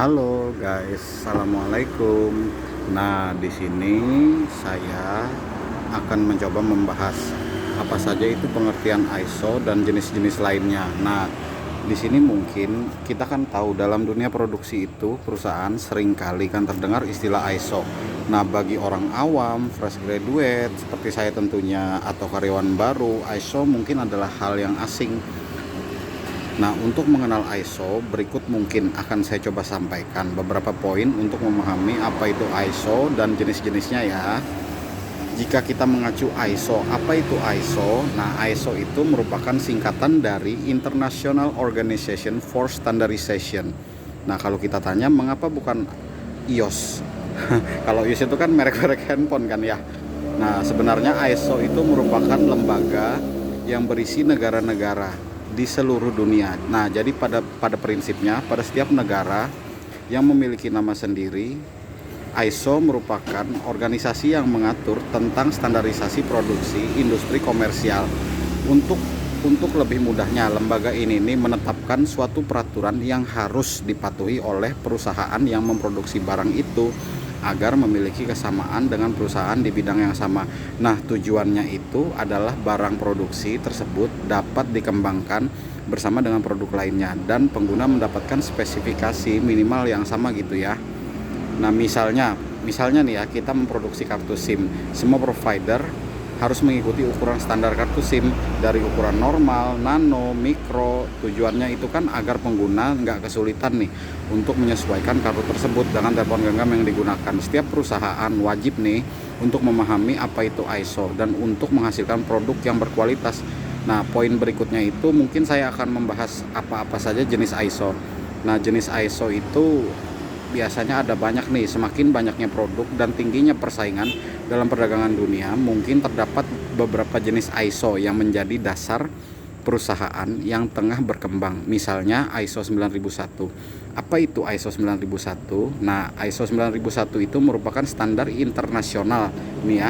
Halo guys, assalamualaikum. Nah, di sini saya akan mencoba membahas apa saja itu pengertian ISO dan jenis-jenis lainnya. Nah, di sini mungkin kita kan tahu dalam dunia produksi itu perusahaan seringkali kan terdengar istilah ISO. Nah, bagi orang awam, fresh graduate seperti saya tentunya atau karyawan baru, ISO mungkin adalah hal yang asing. Nah, untuk mengenal ISO, berikut mungkin akan saya coba sampaikan beberapa poin untuk memahami apa itu ISO dan jenis-jenisnya ya. Jika kita mengacu ISO, apa itu ISO? Nah, ISO itu merupakan singkatan dari International Organization for Standardization. Nah, kalau kita tanya mengapa bukan iOS? Kalau iOS itu kan merek-merek handphone kan ya. Nah, sebenarnya ISO itu merupakan lembaga yang berisi negara-negara di seluruh dunia. Nah, jadi pada prinsipnya pada setiap negara yang memiliki nama sendiri, ISO merupakan organisasi yang mengatur tentang standarisasi produksi industri komersial. Untuk lebih mudahnya, lembaga ini menetapkan suatu peraturan yang harus dipatuhi oleh perusahaan yang memproduksi barang itu agar memiliki kesamaan dengan perusahaan di bidang yang sama. Nah, tujuannya itu adalah barang produksi tersebut dapat dikembangkan bersama dengan produk lainnya dan pengguna mendapatkan spesifikasi minimal yang sama gitu ya. Nah, misalnya nih ya, kita memproduksi kartu SIM. Semua provider harus mengikuti ukuran standar kartu SIM dari ukuran normal, nano, mikro. Tujuannya itu kan agar pengguna nggak kesulitan nih untuk menyesuaikan kartu tersebut dengan telepon genggam yang digunakan. Setiap perusahaan wajib nih untuk memahami apa itu ISO dan untuk menghasilkan produk yang berkualitas. Nah, poin berikutnya itu mungkin saya akan membahas apa-apa saja jenis ISO. Nah, jenis ISO itu biasanya ada banyak nih. Semakin banyaknya produk dan tingginya persaingan dalam perdagangan dunia, mungkin terdapat beberapa jenis ISO yang menjadi dasar perusahaan yang tengah berkembang. Misalnya ISO 9001. Apa itu ISO 9001? Nah, ISO 9001 itu merupakan standar internasional nih ya,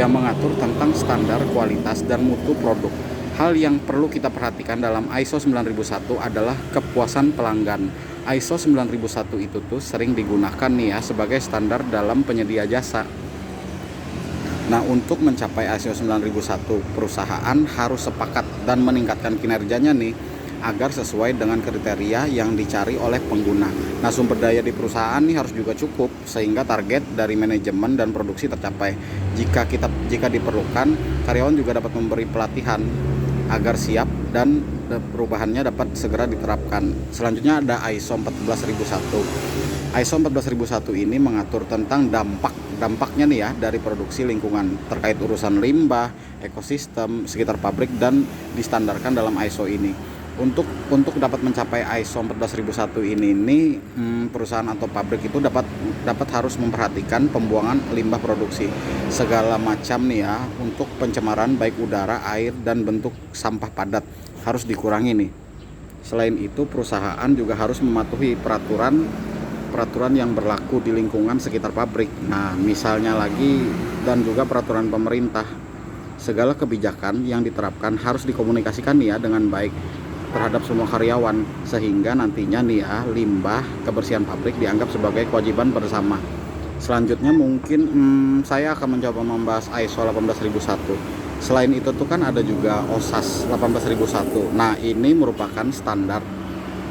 yang mengatur tentang standar kualitas dan mutu produk. Hal yang perlu kita perhatikan dalam ISO 9001 adalah kepuasan pelanggan. ISO 9001 itu tuh sering digunakan nih ya sebagai standar dalam penyedia jasa. Nah, untuk mencapai ISO 9001, perusahaan harus sepakat dan meningkatkan kinerjanya nih agar sesuai dengan kriteria yang dicari oleh pengguna. Nah, sumber daya di perusahaan nih harus juga cukup sehingga target dari manajemen dan produksi tercapai. Jika diperlukan, karyawan juga dapat memberi pelatihan agar siap dan perubahannya dapat segera diterapkan. Selanjutnya ada ISO 14001. ISO 14001 ini mengatur tentang dampaknya nih ya dari produksi lingkungan terkait urusan limbah, ekosistem sekitar pabrik dan distandarkan dalam ISO ini. Untuk dapat mencapai ISO 14001 ini perusahaan atau pabrik itu dapat harus memperhatikan pembuangan limbah produksi segala macam nih ya, untuk pencemaran baik udara, air dan bentuk sampah padat harus dikurangi nih. Selain itu, perusahaan juga harus mematuhi peraturan yang berlaku di lingkungan sekitar pabrik. Nah, misalnya lagi dan juga peraturan pemerintah. Segala kebijakan yang diterapkan harus dikomunikasikan nih ya dengan baik terhadap semua karyawan sehingga nantinya nih ya, limbah kebersihan pabrik dianggap sebagai kewajiban bersama. Selanjutnya mungkin saya akan mencoba membahas ISO 18001. Selain itu tuh kan ada juga OSAS 18001. Nah, ini merupakan standar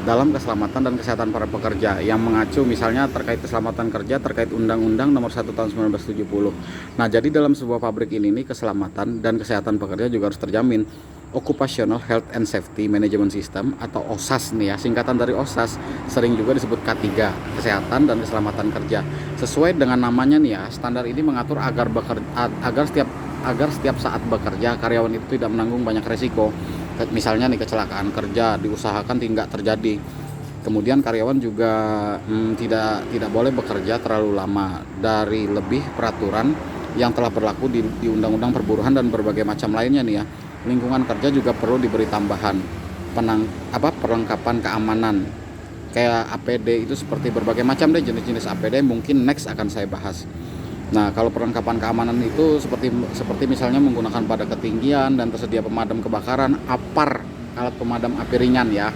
dalam keselamatan dan kesehatan para pekerja yang mengacu misalnya terkait keselamatan kerja terkait Undang-Undang Nomor 1 Tahun 1970. Nah, jadi dalam sebuah pabrik ini nih, keselamatan dan kesehatan pekerja juga harus terjamin. Occupational Health and Safety Management System atau OSAS nih ya, singkatan dari OSAS, sering juga disebut K3, Kesehatan dan Keselamatan Kerja. Sesuai dengan namanya nih ya, standar ini mengatur agar setiap saat bekerja karyawan itu tidak menanggung banyak resiko. Misalnya nih, kecelakaan kerja diusahakan tidak terjadi. Kemudian karyawan juga tidak boleh bekerja terlalu lama dari lebih peraturan yang telah berlaku di Undang-Undang Perburuhan dan berbagai macam lainnya nih ya. Lingkungan kerja juga perlu diberi tambahan perlengkapan keamanan kayak APD itu, seperti berbagai macam deh jenis-jenis APD, mungkin next akan saya bahas. Nah, kalau perlengkapan keamanan itu seperti misalnya menggunakan pada ketinggian dan tersedia pemadam kebakaran, APAR, alat pemadam api ringan ya.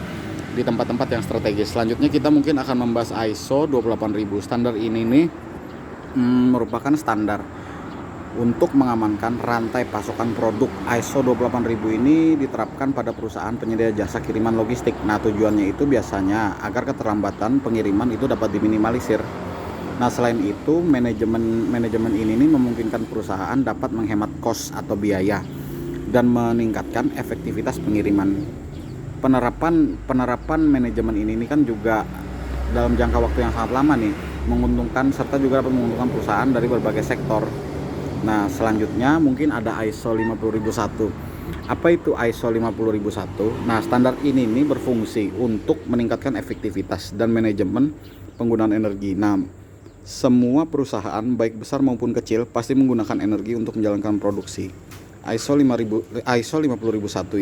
di tempat-tempat yang strategis. Selanjutnya kita mungkin akan membahas ISO 28000. Standar ini nih merupakan standar untuk mengamankan rantai pasokan produk. ISO 28000 ini diterapkan pada perusahaan penyedia jasa kiriman logistik. Nah, tujuannya itu biasanya agar keterlambatan pengiriman itu dapat diminimalisir. Nah, selain itu manajemen ini nih memungkinkan perusahaan dapat menghemat kos atau biaya dan meningkatkan efektivitas pengiriman. Penerapan manajemen ini kan juga dalam jangka waktu yang sangat lama nih menguntungkan, serta juga dapat menguntungkan perusahaan dari berbagai sektor. Nah, selanjutnya mungkin ada ISO 50001. Apa itu ISO 50001? Nah, standar ini nih berfungsi untuk meningkatkan efektivitas dan manajemen penggunaan energi. Nah, semua perusahaan baik besar maupun kecil pasti menggunakan energi untuk menjalankan produksi. ISO 50001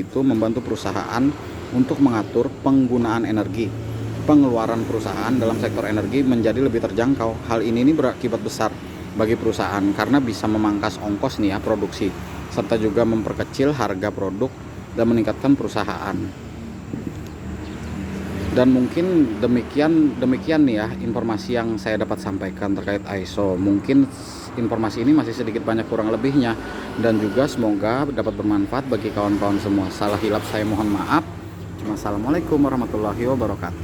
itu membantu perusahaan untuk mengatur penggunaan energi. Pengeluaran perusahaan dalam sektor energi menjadi lebih terjangkau. Hal ini berakibat besar bagi perusahaan karena bisa memangkas ongkos nih ya produksi, serta juga memperkecil harga produk dan meningkatkan perusahaan. Dan mungkin demikian nih ya informasi yang saya dapat sampaikan terkait ISO. Mungkin informasi ini masih sedikit banyak kurang lebihnya, dan juga semoga dapat bermanfaat bagi kawan-kawan semua. Salah hilap saya mohon maaf. Wassalamualaikum warahmatullahi wabarakatuh.